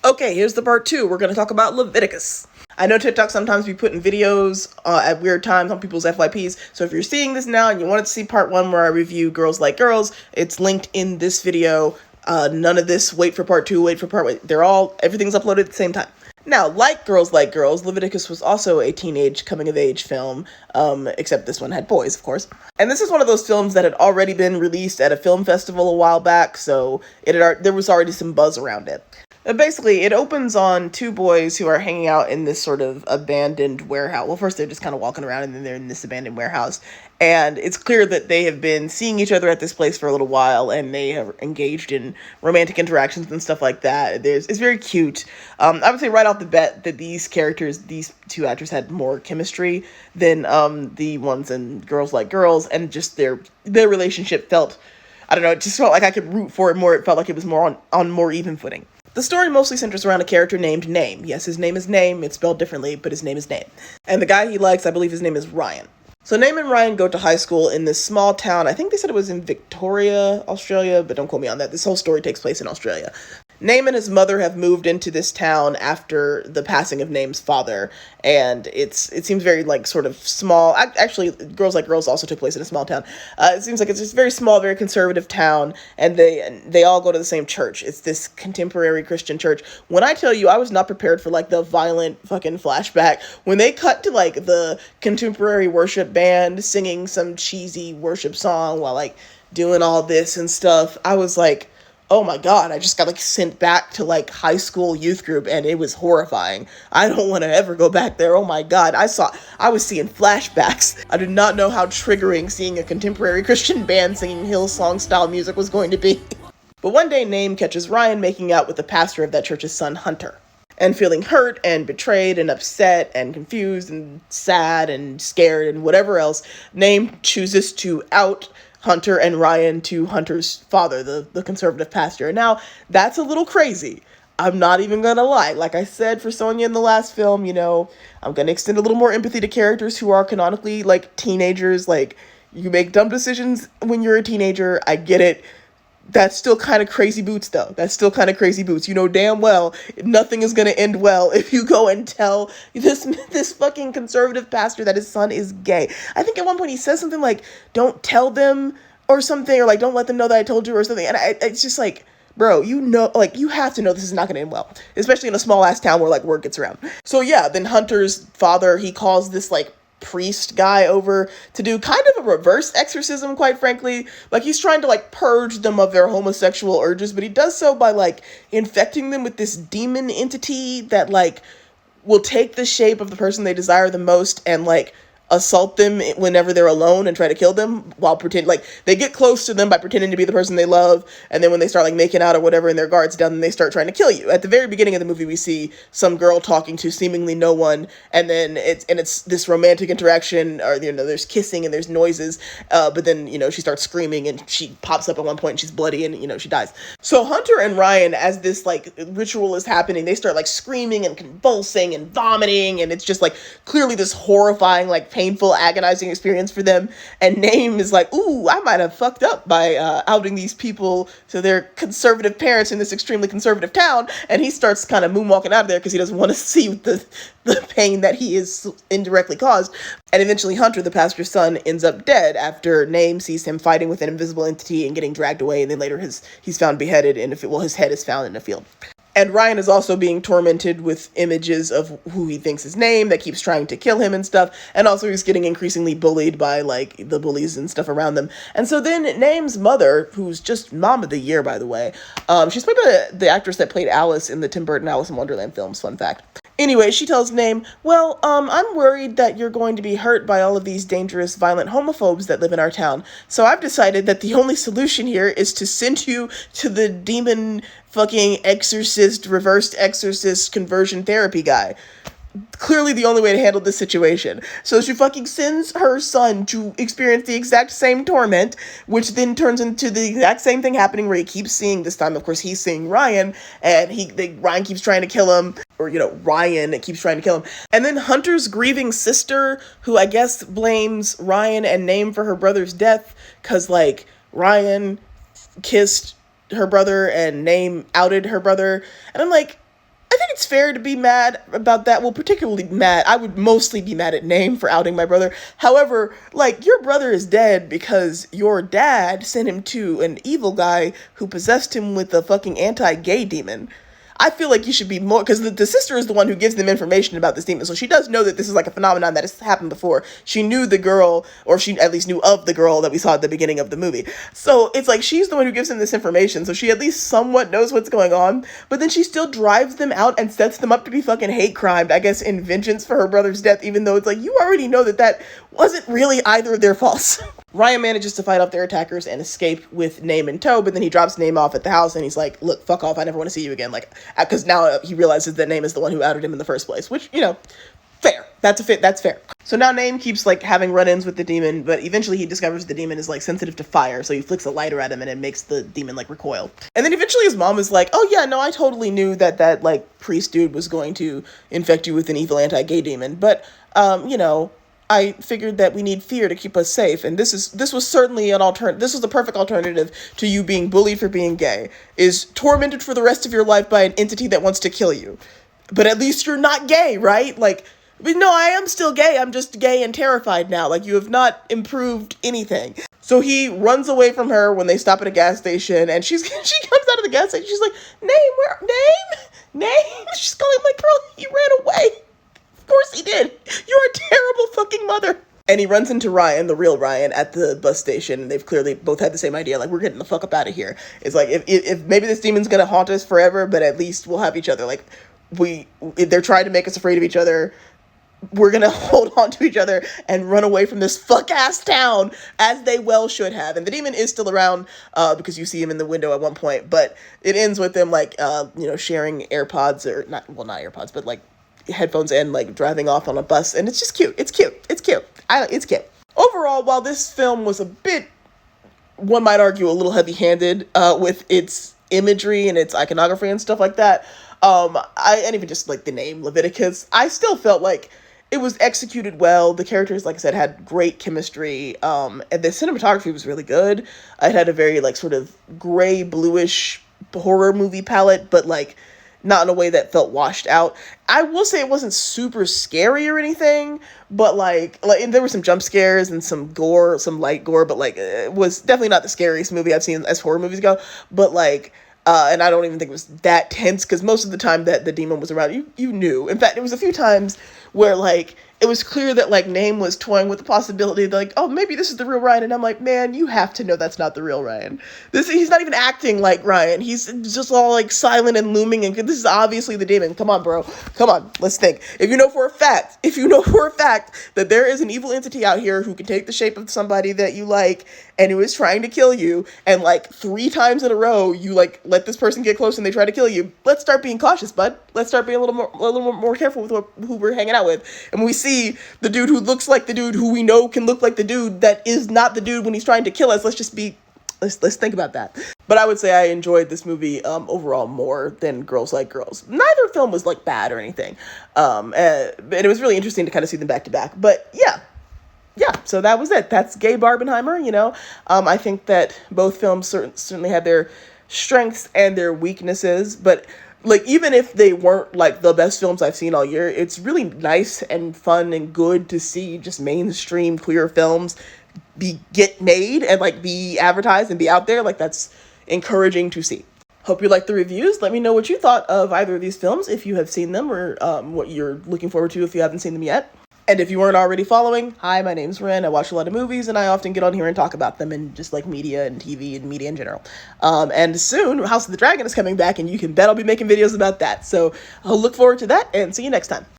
Okay, here's the part 2. We're going to talk about Leviticus. I know TikTok sometimes be putting videos at weird times on people's FYPs, so if you're seeing this now and you wanted to see part 1 where I review Girls Like Girls, it's linked in this video. None of this, wait for part 2, wait for part 1. Everything's uploaded at the same time. Now, like Girls, Leviticus was also a teenage coming-of-age film, except this one had boys, of course. And this is one of those films that had already been released at a film festival a while back, so there was already some buzz around it. Basically, it opens on two boys who are hanging out in this sort of abandoned warehouse. Well, first they're just kind of walking around, and then they're in this abandoned warehouse. And it's clear that they have been seeing each other at this place for a little while, and they have engaged in romantic interactions and stuff like that. It's very cute. I would say right off the bat that these two actors had more chemistry than the ones in Girls Like Girls, and just their relationship felt, I don't know, it just felt like I could root for it more. It felt like it was more on more even footing. The story mostly centers around a character named Name. Yes, his name is Name. It's spelled differently, but his name is Name. And the guy he likes, I believe his name is Ryan. So Name and Ryan go to high school in this small town. I think they said it was in Victoria, Australia, but don't quote me on that. This whole story takes place in Australia. Name and his mother have moved into this town after the passing of Name's father, and it seems very, sort of small. Actually, Girls Like Girls also took place in a small town. It seems like it's just a very small, very conservative town, and they all go to the same church. It's this contemporary Christian church. When I tell you, I was not prepared for, the violent fucking flashback. When they cut to, the contemporary worship band singing some cheesy worship song while, doing all this and stuff, I was like, oh my god, I just got sent back to high school youth group, and it was horrifying. I don't want to ever go back there. Oh my god, I was seeing flashbacks. I did not know how triggering seeing a contemporary Christian band singing Hillsong style music was going to be. But one day Name catches Ryan making out with the pastor of that church's son, Hunter. And feeling hurt and betrayed and upset and confused and sad and scared and whatever else, Name chooses to out Hunter and Ryan to Hunter's father, the conservative pastor. Now, that's a little crazy. I'm not even gonna lie. Like I said for Sonya in the last film, I'm gonna extend a little more empathy to characters who are canonically, teenagers. You make dumb decisions when you're a teenager. I get it. That's still kind of crazy boots, though. That's still kind of crazy boots. You know damn well nothing is going to end well if you go and tell this fucking conservative pastor that his son is gay. I think at one point he says something like, don't tell them or something, or don't let them know that I told you or something. And it's just bro, you have to know this is not going to end well, especially in a small ass town where word gets around. So yeah, then Hunter's father, he calls this priest guy over to do kind of a reverse exorcism, quite frankly. He's trying to purge them of their homosexual urges, but he does so by infecting them with this demon entity that will take the shape of the person they desire the most and assault them whenever they're alone and try to kill them while pretending, they get close to them by pretending to be the person they love, and then when they start making out or whatever and their guard's down, then they start trying to kill you. At the very beginning of the movie, we see some girl talking to seemingly no one, and then it's this romantic interaction, or there's kissing and there's noises, but then she starts screaming and she pops up at one point and she's bloody and she dies. So Hunter and Ryan, as this ritual is happening, they start screaming and convulsing and vomiting, and it's just clearly this horrifying painful, agonizing experience for them. And Name is ooh, I might have fucked up by outing these people to their conservative parents in this extremely conservative town. And he starts kind of moonwalking out of there because he doesn't want to see the pain that he is indirectly caused. And eventually Hunter, the pastor's son, ends up dead after Name sees him fighting with an invisible entity and getting dragged away. And then later he's found beheaded, and his head is found in a field. And Ryan is also being tormented with images of who he thinks is Name that keeps trying to kill him and stuff. And also he's getting increasingly bullied by the bullies and stuff around them. And so then Name's mother, who's just Mom of the Year, by the way, she's played by the actress that played Alice in the Tim Burton Alice in Wonderland films, fun fact. Anyway, she tells Name, well, I'm worried that you're going to be hurt by all of these dangerous, violent homophobes that live in our town. So I've decided that the only solution here is to send you to the demon fucking reversed exorcist conversion therapy guy. Clearly the only way to handle this situation. So she fucking sends her son to experience the exact same torment, which then turns into the exact same thing happening where he keeps seeing, this time of course he's seeing Ryan, and Ryan keeps trying to kill him, or Ryan keeps trying to kill him. And then Hunter's grieving sister, who I guess blames Ryan and Name for her brother's death, cause Ryan kissed her brother and Name outed her brother, and I'm think it's fair to be mad about that. Well, particularly mad. I would mostly be mad at Name for outing my brother. However, like, your brother is dead because your dad sent him to an evil guy who possessed him with a fucking anti-gay demon. I feel like you should be more, because the sister is the one who gives them information about this demon, so she does know that this is like a phenomenon that has happened before. She knew the girl, or she at least knew of the girl that we saw at the beginning of the movie. So it's like she's the one who gives them this information, so she at least somewhat knows what's going on, but then she still drives them out and sets them up to be fucking hate crimed, I guess, in vengeance for her brother's death, even though it's like, you already know that that wasn't really either of their faults. Ryan manages to fight off their attackers and escape with Name in tow, but then he drops Name off at the house and he's like, look, fuck off, I never want to see you again. Like, because now he realizes that Name is the one who outed him in the first place, which, you know, fair. That's fair. So now Name keeps, like, having run-ins with the demon, but eventually he discovers the demon is, like, sensitive to fire, so he flicks a lighter at him and it makes the demon, like, recoil. And then eventually his mom is like, oh yeah, no, I totally knew that, like, priest dude was going to infect you with an evil anti-gay demon, but, you know, I figured that we need fear to keep us safe, and this was certainly this was the perfect alternative to you being bullied for being gay, is tormented for the rest of your life by an entity that wants to kill you. But at least you're not gay, right? Like, no, I am still gay, I'm just gay and terrified now. Like, you have not improved anything. So he runs away from her when they stop at a gas station, and she comes out of the gas station, she's like, Name? She's calling him like, girl, he ran away. Of course he did. You're a terrible fucking mother. And he runs into Ryan, the real Ryan, at the bus station, and they've clearly both had the same idea, like, we're getting the fuck up out of here. It's like, if maybe this demon's gonna haunt us forever, but at least we'll have each other. Like, they're trying to make us afraid of each other. We're gonna hold on to each other and run away from this fuck-ass town, as they well should have. And the demon is still around, because you see him in the window at one point, but it ends with them, like, you know, sharing AirPods, or not AirPods, but, like, headphones in, like, driving off on a bus, and it's just cute. It's cute. Overall, while this film was a bit, one might argue, a little heavy-handed with its imagery and its iconography and stuff like that, and even just, like, the name Leviticus, I still felt like it was executed well. The characters, like I said, had great chemistry, and the cinematography was really good. It had a very, like, sort of gray, bluish horror movie palette, but, like, not in a way that felt washed out. I will say it wasn't super scary or anything, but like there were some jump scares and some gore, some light gore, but like it was definitely not the scariest movie I've seen as horror movies go. But like, and I don't even think it was that tense, because most of the time that the demon was around, you knew. In fact, it was a few times where like it was clear that like Name was toying with the possibility that like, oh, maybe this is the real Ryan, and I'm like, man, you have to know that's not the real Ryan. He's not even acting like Ryan. He's just all like silent and looming, and this is obviously the demon. Come on, bro. Come on, let's think. If you know for a fact that there is an evil entity out here who can take the shape of somebody that you like and who is trying to kill you, and like 3 times in a row you like let this person get close and they try to kill you, let's start being cautious, bud. Let's start being a little more careful with who we're hanging out with. And when we see the dude who looks like the dude who we know can look like the dude that is not the dude when he's trying to kill us, let's think about that. But I would say I enjoyed this movie overall more than Girls Like Girls. Neither film was like bad or anything, and it was really interesting to kind of see them back to back. But yeah, so that was it. That's Gay Barbenheimer. You know, I think that both films certainly had their strengths and their weaknesses, but like, even if they weren't like the best films I've seen all year, it's really nice and fun and good to see just mainstream queer films get made and like be advertised and be out there. Like, that's encouraging to see. Hope you liked the reviews. Let me know what you thought of either of these films, if you have seen them, or what you're looking forward to if you haven't seen them yet. And if you weren't already following, hi, my name's Ren. I watch a lot of movies, and I often get on here and talk about them, and just like media and TV and media in general. And soon, House of the Dragon is coming back, and you can bet I'll be making videos about that. So I'll look forward to that, and see you next time.